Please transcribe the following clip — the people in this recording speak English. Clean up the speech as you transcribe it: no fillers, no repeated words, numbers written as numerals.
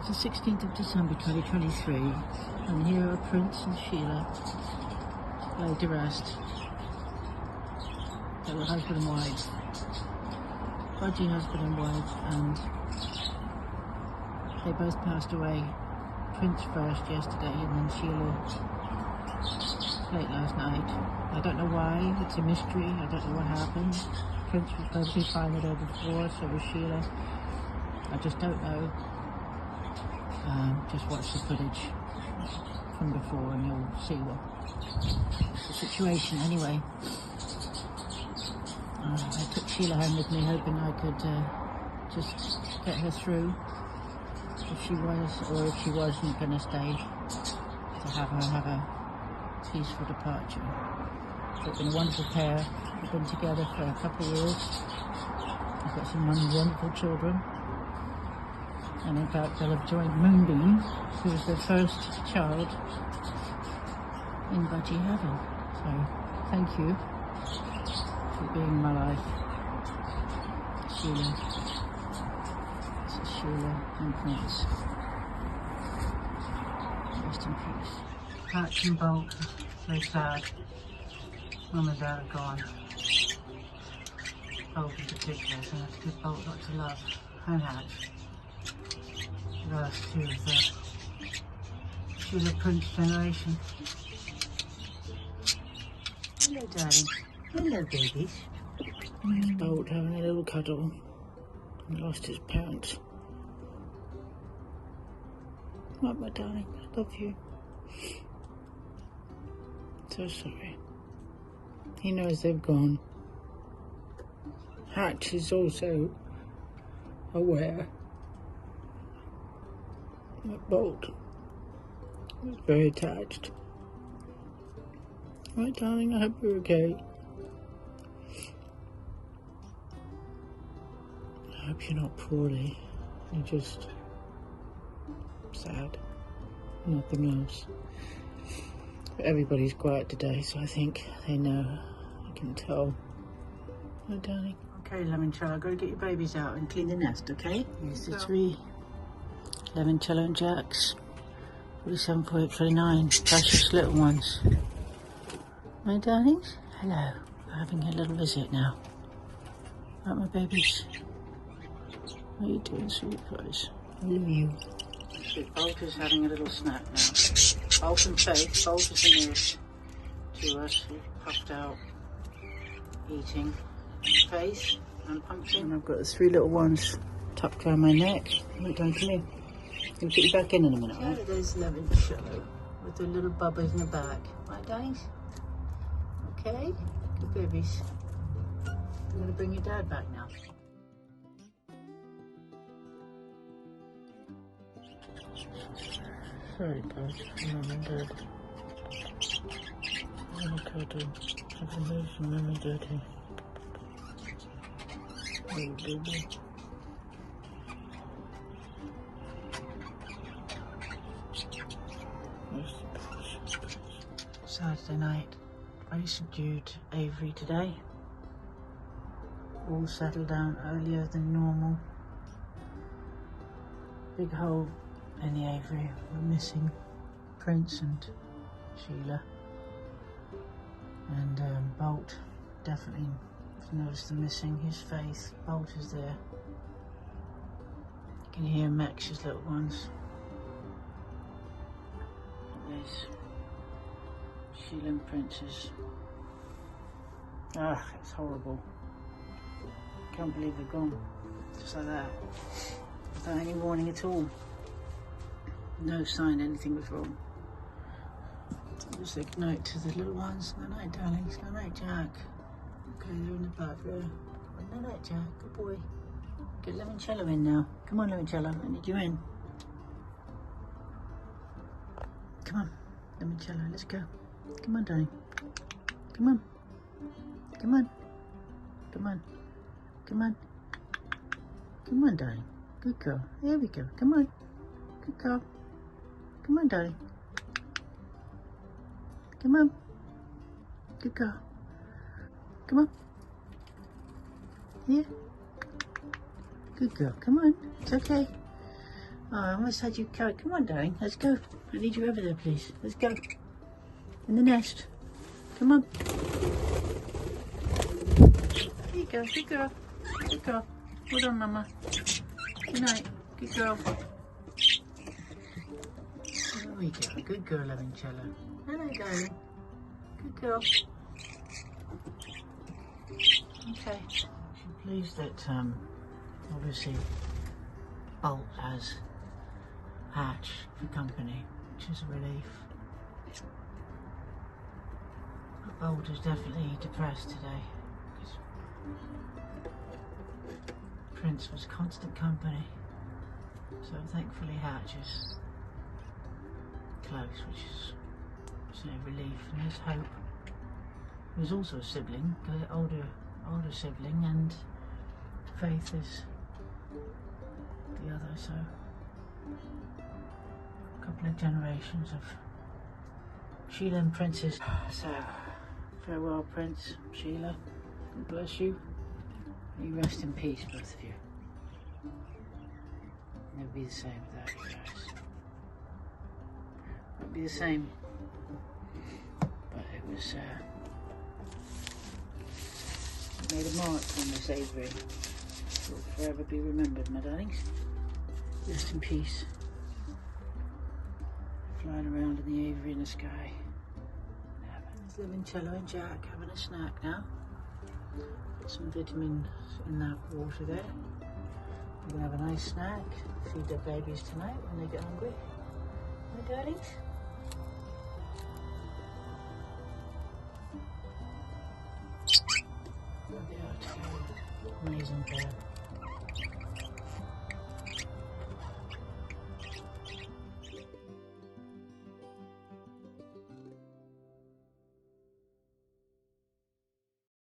the 16th of December 2023, and here are Prince and Sheila laid to rest. They were husband and wife. Budgie, husband and wife, and they both passed away. Prince first yesterday, and then Sheila late last night. I don't know why, it's a mystery, I don't know what happened. Prince was perfectly fine the day before, so was Sheila. I just don't know. Just watch the footage from before and you'll see what the situation. Anyway, I took Sheila home with me, hoping I could just get her through if she was, or if she wasn't going to stay, to have her have a peaceful departure. They've been a wonderful pair. We've been together for a couple of years. I've got some wonderful children. And in fact, they'll have joined Moonbeam, who was their first child, in Budgie heaven. So, thank you for being in my life. Sheila. This is Sheila and Prince. Rest in peace. Hatch and Bolt, they're sad. Mum and Dad are gone. Bolt in particular, so I have to give Bolt lots of love. And Hatch. Last two of the Sheila Prince generation. Hello, darling. Hello, babies. Bolt having a little cuddle. He lost his parents. Right, my darling, I love you. So sorry. He knows they've gone. Hatch is also aware. Bolt was very attached. Right, darling, I hope you're okay. I hope you're not poorly. You're just sad. Nothing else. But everybody's quiet today, so I think they know. I can tell. Right, darling. Okay, Lemoncello, I've got to get your babies out and clean the nest, okay? Here's the three. Lemoncello and Jax, 47, 48, 49, precious little ones. My darlings, hello. We're having a little visit now. Right, my babies. How are you doing, sweet boys? I love you. Bolt is having a little snack now. Bolt and Faith. Bolt is the nearest to us. He's puffed out, eating. Faith and Pumpkin. And I've got the three little ones tucked around my neck. Right, down, come here. I'll put you back in a minute, right? There's Lemoncello with the little bubbas in the back. Right, guys? Okay? Good babies. I'm going to bring your dad back now. Sorry, guys. Mum and Dad. I'm going to cuddle. Have a move from Mum and Daddy. Oh, baby. Saturday night, very subdued Avery today. All settled down earlier than normal. Big hole in the Avery. We're missing Prince and Sheila. And Bolt, definitely noticed the missing. His face, Bolt is there. You can hear Max's little ones. There's Sheila and Prince's. Ah, it's horrible. Can't believe they're gone. Just like that. Without any warning at all. No sign anything was wrong. So just say goodnight to the little ones. Good night, darlings. Good night, Jack. Okay, they're in the back there. Good night, Jack. Good boy. Get Lemoncello in now. Come on, Lemoncello. I need you in. Come on, Lemoncello. Let's go. Come on, darling. Come on. Come on. Come on. Come on. Come on, darling. Good girl. There we go. Come on. Good girl. Come on, darling. Come on. Good girl. Come on. Here. Good girl. Come on. It's okay. Oh, I almost had you carried. Come on, darling. Let's go. I need you over there, please. Let's go. In the nest. Come on. There you go. Good girl. Good girl. Hold on, Mama. Good night. Good girl. There we go. Good girl, Lemoncello. Hello, darling. Good girl. Okay. I'm pleased that, obviously, Bolt has Hatch for company, which is a relief. But Bolt is definitely depressed today, because Prince was constant company. So thankfully Hatch is close, which is a relief, and there's Hope, who's also a sibling, an older sibling, and Faith is the other, so a couple of generations of Sheila and Prince's. So farewell, Prince, Sheila, God bless you. You rest in peace, both of you. It'll be the same without you guys. Won't be the same, but it was made a mark on this Avery. It will forever be remembered, my darlings. Rest in peace. Flying around in the Avery in the sky. There's Lemoncello and Jack having a snack now. Put some vitamins in that water there. We're going to have a nice snack. Feed their babies tonight when they get hungry. My darlings. They are two amazing pair.